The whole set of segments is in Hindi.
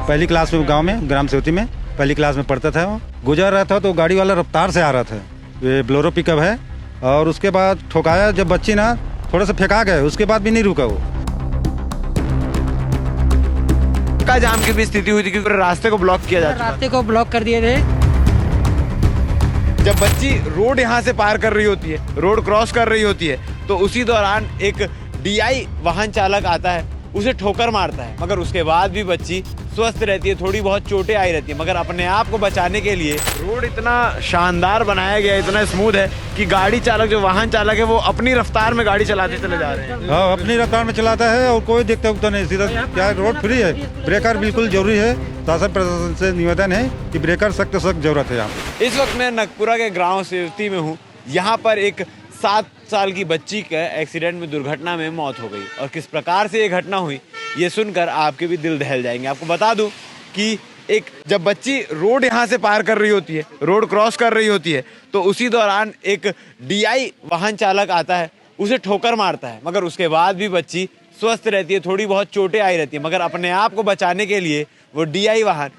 पहली क्लास में गांव में ग्राम सेवती में पहली क्लास में पढ़ता था। वो गुजर रहा था तो गाड़ी वाला रफ्तार से आ रहा था, ये ब्लोरो पिकअप है, और उसके बाद ठोकाया। जब बच्ची ना थोड़ा सा फेंका गए, उसके बाद भी नहीं रुका वो। चक्का जाम की भी स्थिति हुई थी क्योंकि रास्ते को ब्लॉक किया जा चुका था। रास्ते को ब्लॉक कर दिए थे। जब बच्ची रोड यहाँ से पार कर रही होती है, रोड क्रॉस कर रही होती है, तो उसी दौरान एक डीआई वाहन चालक आता है, उसे ठोकर मारता है, मगर उसके बाद भी बच्ची स्वस्थ रहती है। थोड़ी बहुत चोटें आई रहती है, मगर अपने आप को बचाने के लिए रोड इतना शानदार बनाया गया है, इतना स्मूथ है कि गाड़ी चालक, जो वाहन चालक है, वो अपनी रफ्तार में गाड़ी चलाते चले जा रहे हैं। हाँ, अपनी रफ्तार में चलाता है और कोई देखता उगता नहीं, सीधा क्या रोड फ्री है। ब्रेकर बिल्कुल जरूरी है। शासन प्रशासन से निवेदन है कि ब्रेकर सख्त जरूरत है यहाँ पे। इस वक्त मैं नगपुरा के गाँव सेवती में हूँ। यहाँ पर एक 7 साल की बच्ची का एक्सीडेंट में, दुर्घटना में मौत हो गई, और किस प्रकार से ये घटना हुई ये सुनकर आपके भी दिल दहल जाएंगे। आपको बता दूं कि जब बच्ची रोड यहाँ से पार कर रही होती है, रोड क्रॉस कर रही होती है, तो उसी दौरान एक डीआई वाहन चालक आता है, उसे ठोकर मारता है, मगर उसके बाद भी बच्ची स्वस्थ रहती है। थोड़ी बहुत चोटें आई रहती है, मगर अपने आप को बचाने के लिए वो डीआई वाहन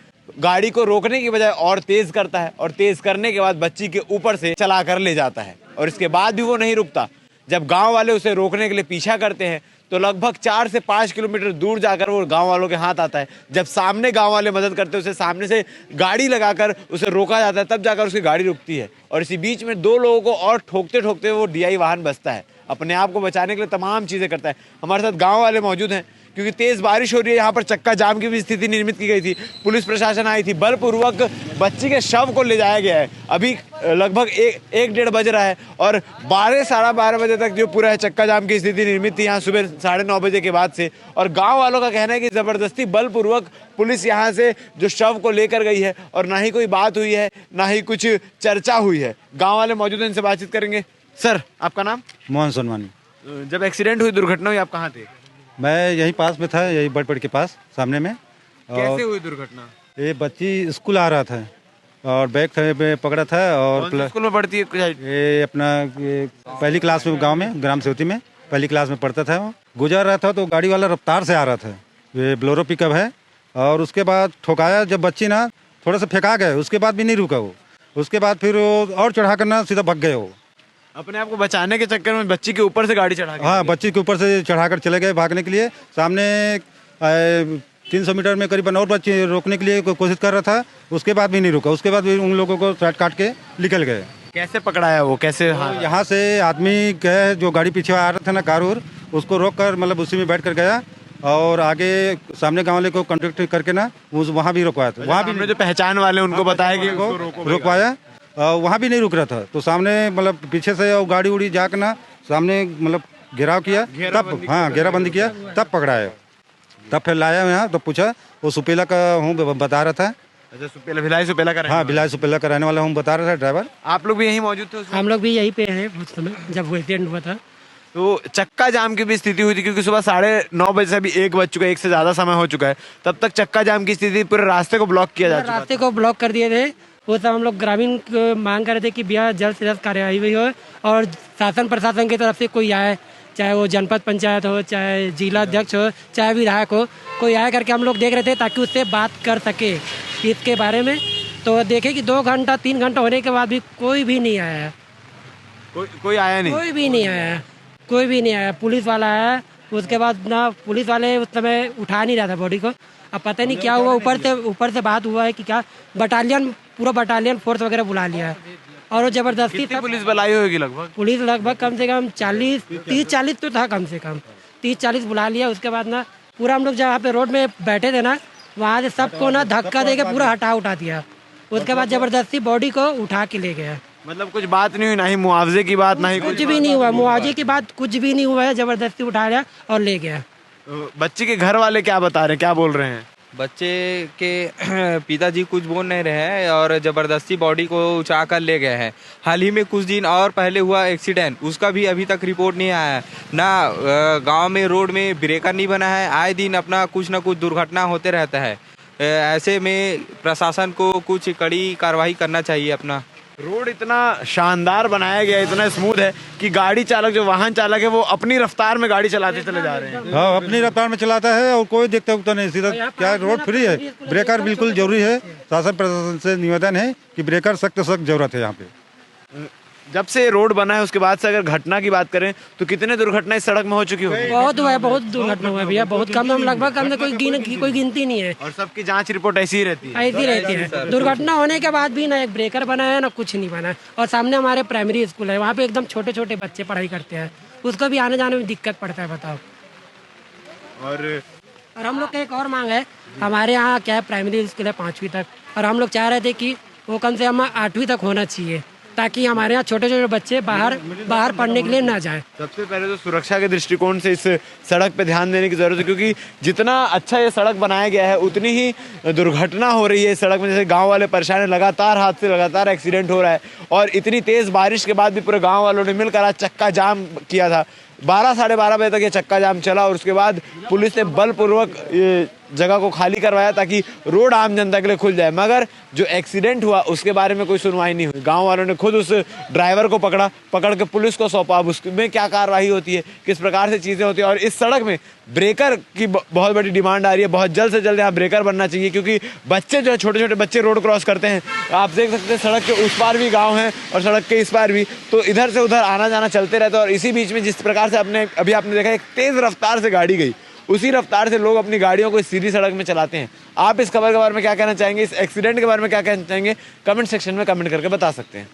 गाड़ी को रोकने की बजाय और तेज करता है, और तेज करने के बाद बच्ची के ऊपर से चला कर ले जाता है, और इसके बाद भी वो नहीं रुकता। जब गांव वाले उसे रोकने के लिए पीछा करते हैं तो लगभग 4 से 5 किलोमीटर दूर जाकर वो गांव वालों के हाथ आता है। जब सामने गांव वाले मदद करते हैं, उसे सामने से गाड़ी लगाकर उसे रोका जाता है, तब जाकर उसकी गाड़ी रुकती है, और इसी बीच में 2 लोगों को और ठोकते ठोकते वो डीआई वाहन बचता है। अपने आप को बचाने के लिए तमाम चीज़ें करता है। हमारे साथ गाँव वाले मौजूद हैं, क्योंकि तेज बारिश हो रही है, यहाँ पर चक्का जाम की भी स्थिति निर्मित की गई थी। पुलिस प्रशासन आई थी, बलपूर्वक बच्ची के शव को ले जाया गया है। अभी लगभग 1-1:30 बज रहा है, और 12 साढ़े 12 बजे तक जो पूरा है चक्का जाम की स्थिति निर्मित थी यहाँ सुबह 9:30 बजे के बाद से। और गांव वालों का कहना है कि जबरदस्ती बलपूर्वक पुलिस यहाँ से जो शव को लेकर गई है, और ना ही कोई बात हुई है, ना ही कुछ चर्चा हुई है। गाँव वाले मौजूद हैं, इनसे बातचीत करेंगे। सर, आपका नाम? मोहन सोनवानी। जब एक्सीडेंट हुई, दुर्घटना हुई, आप कहाँ थे? मैं यहीं पास में था, यही बड़पड़ के पास सामने में। कैसे हुई दुर्घटना? ये बच्ची स्कूल आ रहा था और बैग में पकड़ा था, और स्कूल में पढ़ती है? ये अपना पहली क्लास में गांव में ग्राम सेवती में पहली क्लास में पढ़ता था। वो गुजर रहा था तो गाड़ी वाला रफ्तार से आ रहा था, ये ब्लोरो पिकअप है, और उसके बाद ठोकाया। जब बच्ची ना थोड़ा सा फेंका गए, उसके बाद भी नहीं रुका वो। उसके बाद फिर वो और चढ़ा करना सीधा भग गए वो। अपने आप को बचाने के चक्कर में बच्ची के ऊपर से गाड़ी चढ़ा के? हाँ, बच्ची के ऊपर से चढ़ाकर चले गए भागने के लिए। सामने 300 मीटर में करीबन और बच्ची रोकने के लिए कोशिश कर रहा था, उसके बाद भी नहीं रुका। उसके बाद भी उन लोगों को साइड काट के निकल गए। कैसे पकड़ाया वो, कैसे? हाँ, यहाँ से आदमी गए, जो गाड़ी पीछे आ रहा था ना, कार उर, उसको रोक कर मतलब उसी में बैठ कर गया, और आगे सामने गाँव वाले को कॉन्टेक्ट करके ना वहाँ भी रुकवाया था। वहाँ भी जो पहचान वाले उनको बताया कि रुकवाया, वहाँ भी नहीं रुक रहा था। तो सामने मतलब पीछे से और गाड़ी उड़ी जाकर ना सामने मतलब घेराव किया, तब हाँ घेराबंदी किया, तब पकड़ाया। तब फिर लाया यहाँ, तो पूछा, वो सुपेला का हूँ बता रहा था। अच्छा, सुपेला, भिलाई सुपेला का? हाँ, भिलाई सुपेला का रहने वाला हूँ बता रहा था ड्राइवर। आप लोग भी यहीं मौजूद थे? हम लोग भी यहीं पे हैं उस समय जब वो एक्सीडेंट हुआ था। तो चक्का जाम की भी स्थिति हुई थी क्योंकि सुबह 9:30 बजे से अभी 1 बज चुका है, 1 से ज्यादा समय हो चुका है। तब तक चक्का जाम की स्थिति, पूरे रास्ते को ब्लॉक किया जा चुका। रास्ते को ब्लॉक कर दिए थे। वो सब हम लोग ग्रामीण मांग कर रहे थे कि भैया जल्द से जल्द कार्यवाही भी हो, और शासन प्रशासन की तरफ से कोई आए, चाहे वो जनपद पंचायत हो, चाहे जिला अध्यक्ष हो, चाहे विधायक हो, कोई आया करके हम लोग देख रहे थे ताकि उससे बात कर सके इसके बारे में। तो देखे कि 2 घंटा 3 घंटा होने के बाद भी कोई भी नहीं आया। कोई आया नहीं? कोई भी नहीं आया, कोई भी नहीं आया। पुलिस वाला आया, उसके बाद ना पुलिस वाले उस समय उठा नहीं रहा था बॉडी को। अब पता नहीं क्या हुआ, ऊपर से बात हुआ है कि क्या पूरा बटालियन फोर्स वगैरह बुला लिया है, और वो जबरदस्ती। पुलिस बुलाई होगी लगभग? पुलिस लगभग कम से कम 30-40 तो था, कम से कम 30-40 बुला लिया। उसके बाद ना पूरा हम लोग जहाँ पे रोड में बैठे थे ना, वहाँ से सबको ना धक्का दे के पूरा उठा दिया। उसके बाद जबरदस्ती बॉडी को उठा के ले गया। मतलब कुछ बात नहीं हुई, ना ही मुआवजे की बात, ना ही कुछ भी नहीं हुआ। मुआवजे की बात कुछ भी नहीं हुआ है, जबरदस्ती उठाया और ले गया। बच्ची के घर वाले क्या बता रहे हैं, क्या बोल रहे हैं? बच्चे के पिताजी कुछ बोल नहीं रहे हैं, और ज़बरदस्ती बॉडी को उठा कर ले गए हैं। हाल ही में कुछ दिन और पहले हुआ एक्सीडेंट, उसका भी अभी तक रिपोर्ट नहीं आया है। ना गांव में रोड में ब्रेकर नहीं बना है, आए दिन अपना कुछ ना कुछ दुर्घटना होते रहता है। ऐसे में प्रशासन को कुछ कड़ी कार्रवाई करना चाहिए अपना। रोड इतना शानदार बनाया गया है, इतना स्मूथ है कि गाड़ी चालक, जो वाहन चालक है, वो अपनी रफ्तार में गाड़ी चलाते चले जा रहे हैं। हाँ, अपनी रफ्तार में चलाता है और कोई देखता उगता नहीं, सीधा क्या रोड फ्री है। ब्रेकर बिल्कुल जरूरी है। शासन प्रशासन से निवेदन है कि ब्रेकर सख्त जरूरत है यहाँ पे। जब से रोड बना है उसके बाद से अगर घटना की बात करें तो कितने दुर्घटनाएं इस सड़क में हो चुकी होगी? बहुत हुआ है, बहुत दुर्घटना हुआ है भैया, बहुत कम, हम लगभग हमने कोई गिनती नहीं है। और सबकी जांच रिपोर्ट ऐसी ही रहती है? ऐसी रहती है। दुर्घटना होने के बाद भी ना एक ब्रेकर बना है ना कुछ नहीं बना है। और सामने हमारे प्राइमरी स्कूल है, वहाँ पे एकदम छोटे छोटे बच्चे पढ़ाई करते हैं, उसको भी आने जाने में दिक्कत पड़ता है, बताओ। और हम लोग का एक और मांग है, हमारे यहाँ क्या है, प्राइमरी स्कूल है 5वीं तक, और हम लोग चाह रहे थे कि वो कम से कम 8वीं तक होना चाहिए, ताकि हमारे यहाँ छोटे छोटे बच्चे बाहर पढ़ने के लिए ना जाएं। सबसे पहले तो सुरक्षा के दृष्टिकोण से इस सड़क पे ध्यान देने की जरूरत है, क्योंकि जितना अच्छा ये सड़क बनाया गया है उतनी ही दुर्घटना हो रही है इस सड़क में। जैसे गांव वाले परेशान हैं, लगातार हादसे, लगातार एक्सीडेंट हो रहा है, और इतनी तेज बारिश के बाद भी पूरे गाँव वालों ने मिलकर आज चक्का जाम किया था। 12 साढ़े 12 बजे तक ये चक्का जाम चला और उसके बाद पुलिस ने बलपूर्वक ये जगह को खाली करवाया ताकि रोड आम जनता के लिए खुल जाए। मगर जो एक्सीडेंट हुआ उसके बारे में कोई सुनवाई नहीं हुई। गांव वालों ने खुद उस ड्राइवर को पकड़ के पुलिस को सौंपा। अब उसमें क्या कार्रवाई होती है, किस प्रकार से चीज़ें होती है। और इस सड़क में ब्रेकर की बहुत बड़ी डिमांड आ रही है। बहुत जल्द से जल्द यहाँ ब्रेकर बनना चाहिए, क्योंकि बच्चे जो है, छोटे छोटे बच्चे रोड क्रॉस करते हैं। आप देख सकते हैं सड़क के उस पार भी गाँव है और सड़क के इस पार भी, तो इधर से उधर आना जाना चलते रहता है। और इसी बीच में जिस प्रकार से अभी आपने देखा एक तेज रफ्तार से गाड़ी गई, उसी रफ्तार से लोग अपनी गाड़ियों को सीधी सड़क में चलाते हैं। आप इस खबर के बारे में क्या कहना चाहेंगे, इस एक्सीडेंट के बारे में क्या कहना चाहेंगे, कमेंट सेक्शन में कमेंट करके बता सकते हैं।